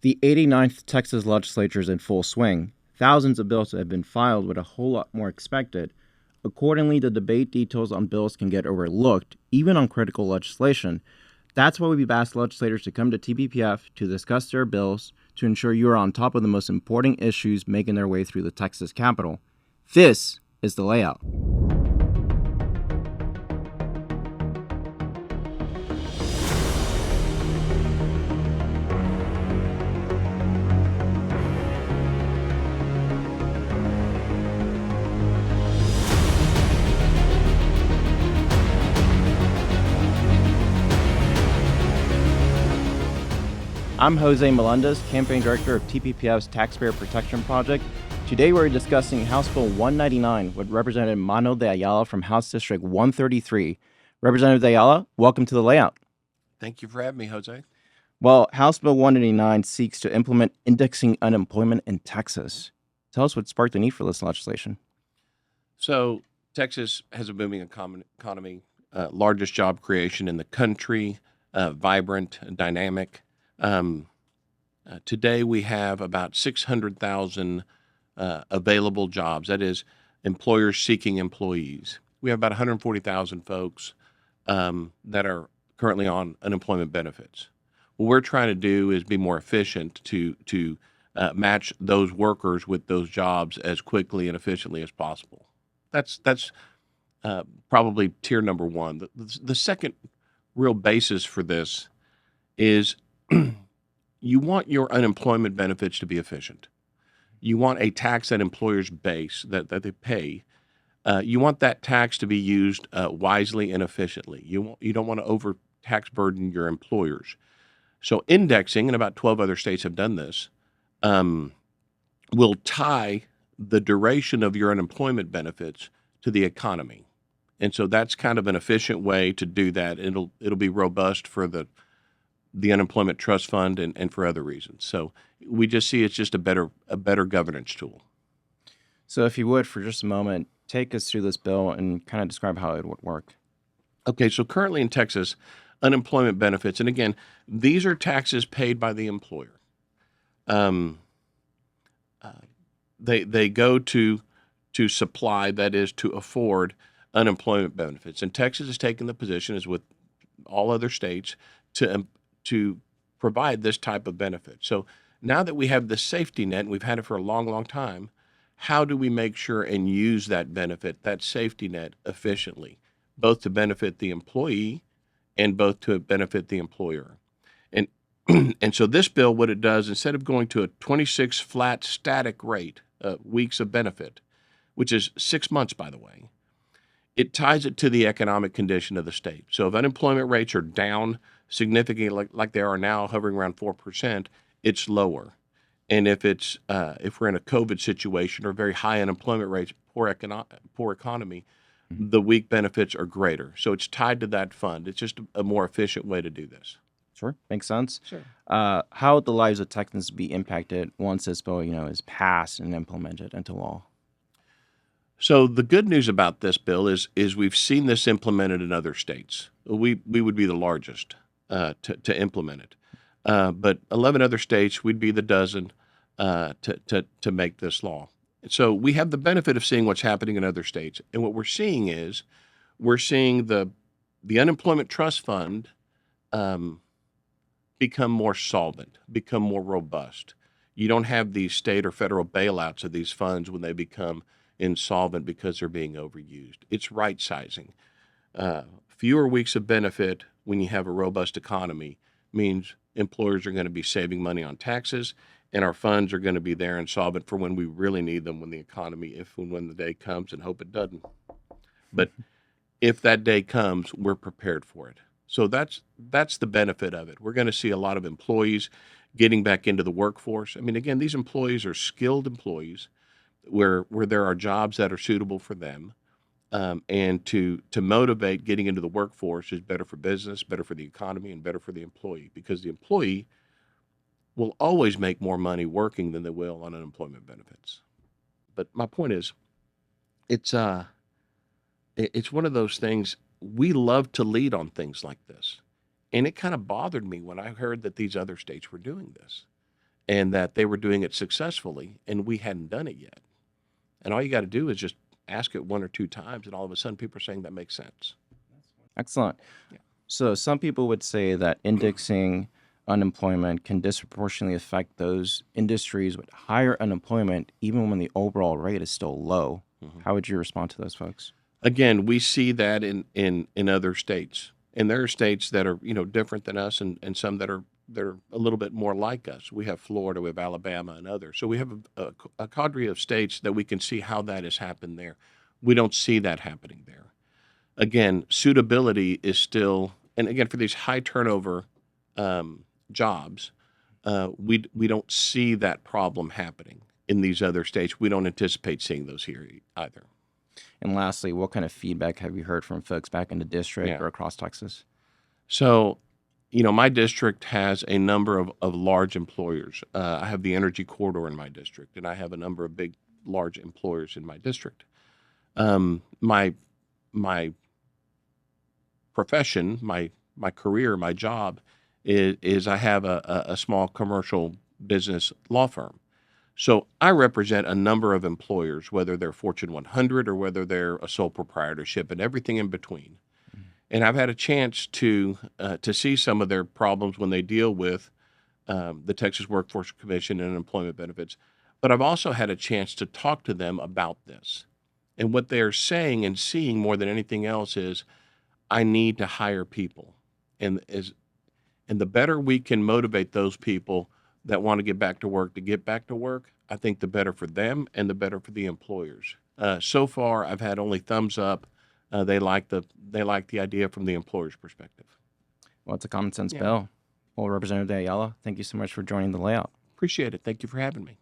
The 89th Texas legislature is in full swing. Thousands of bills have been filed, with a whole lot more expected. Accordingly, the debate details on bills can get overlooked, even on critical legislation. That's why we've asked legislators to come to TPPF to discuss their bills to ensure you are on top of the most important issues making their way through the Texas Capitol. This is the layout. I'm Jose Melendez, Campaign Director of TPPF's Taxpayer Protection Project. Today we're discussing House Bill 199 with Representative Mano DeAyala from House District 133. Representative DeAyala, welcome to the layout. Thank you for having me, Jose. Well, House Bill 189 seeks to implement indexing unemployment in Texas. Tell us what sparked the need for this legislation. So Texas has a booming economy, largest job creation in the country, vibrant, dynamic. Today we have about 600,000 available jobs. That is, employers seeking employees. We have about 140,000 folks that are currently on unemployment benefits. What we're trying to do is be more efficient to match those workers with those jobs as quickly and efficiently as possible. That's probably tier number one. The second real basis for this is you want your unemployment benefits to be efficient. You want a tax that employers base that they pay. You want that tax to be used wisely and efficiently. You don't want to over tax burden your employers. So indexing, and about 12 other states have done this, will tie the duration of your unemployment benefits to the economy. And so that's kind of an efficient way to do that. It'll be robust for the unemployment trust fund and for other reasons. So we just see it's just a better governance tool. So if you would, for just a moment, take us through this bill and kind of describe how it would work. Okay, so currently in Texas, unemployment benefits, and again, these are taxes paid by the employer. They go to supply, that is, to afford unemployment benefits. And Texas has taken the position, as with all other states, to provide this type of benefit. So now that we have the safety net, and we've had it for a long, long time, how do we make sure and use that benefit, that safety net, efficiently, both to benefit the employee and both to benefit the employer? And and so this bill, what it does, instead of going to a 26 flat static rate, weeks of benefit, which is 6 months, by the way, it ties it to the economic condition of the state. So if unemployment rates are down significantly, like they are now, hovering around 4%, it's lower. And if we're in a COVID situation or very high unemployment rates, poor economy, the weak benefits are greater. So it's tied to that fund. It's just a more efficient way to do this. Sure, makes sense. Sure. How would the lives of Texans be impacted once this bill, is passed and implemented into law? So the good news about this bill is we've seen this implemented in other states. We would be the largest to implement it, but 11 other states, we'd be the dozen to make this law. So we have the benefit of seeing what's happening in other states, and what we're seeing is the unemployment trust fund become more solvent, become more robust. You don't have these state or federal bailouts of these funds when they become insolvent because they're being overused. It's right sizing. Fewer weeks of benefit when you have a robust economy means employers are going to be saving money on taxes, and our funds are going to be there and solvent for when we really need them, when the economy, if and when the day comes, and hope it doesn't. But if that day comes, we're prepared for it. So that's the benefit of it. We're going to see a lot of employees getting back into the workforce. I mean, again, these employees are skilled employees where there are jobs that are suitable for them. And to motivate getting into the workforce is better for business, better for the economy, and better for the employee, because the employee will always make more money working than they will on unemployment benefits. But my point is, it's one of those things. We love to lead on things like this, and it kind of bothered me when I heard that these other states were doing this. and that they were doing it successfully, and we hadn't done it yet. And all you got to do is just ask it one or two times, and all of a sudden people are saying that makes sense. Excellent. Yeah. So some people would say that indexing unemployment can disproportionately affect those industries with higher unemployment, even when the overall rate is still low. How would you respond to those folks? Again, we see that in other states, and there are states that are different than us, and some that are a little bit more like us. We have Florida, we have Alabama, and others. So we have a cadre of states that we can see how that has happened there. We don't see that happening there. Again, suitability is still, and again for these high turnover jobs, we don't see that problem happening in these other states. We don't anticipate seeing those here either. And lastly, what kind of feedback have you heard from folks back in the district Yeah. or across Texas? So, my district has a number of large employers. I have the energy corridor in my district, and I have a number of big, large employers in my district. My profession, my career, my job is I have a small commercial business law firm. So I represent a number of employers, whether they're Fortune 100 or whether they're a sole proprietorship and everything in between. And I've had a chance to see some of their problems when they deal with the Texas Workforce Commission and employment benefits. But I've also had a chance to talk to them about this. And what they're saying and seeing more than anything else is, I need to hire people. And the better we can motivate those people that want to get back to work, I think the better for them and the better for the employers. So far, I've had only thumbs up. They like the idea from the employer's perspective. Well, it's a common sense Yeah. bill. Well, Representative DeAyala, thank you so much for joining the layout. Appreciate it. Thank you for having me.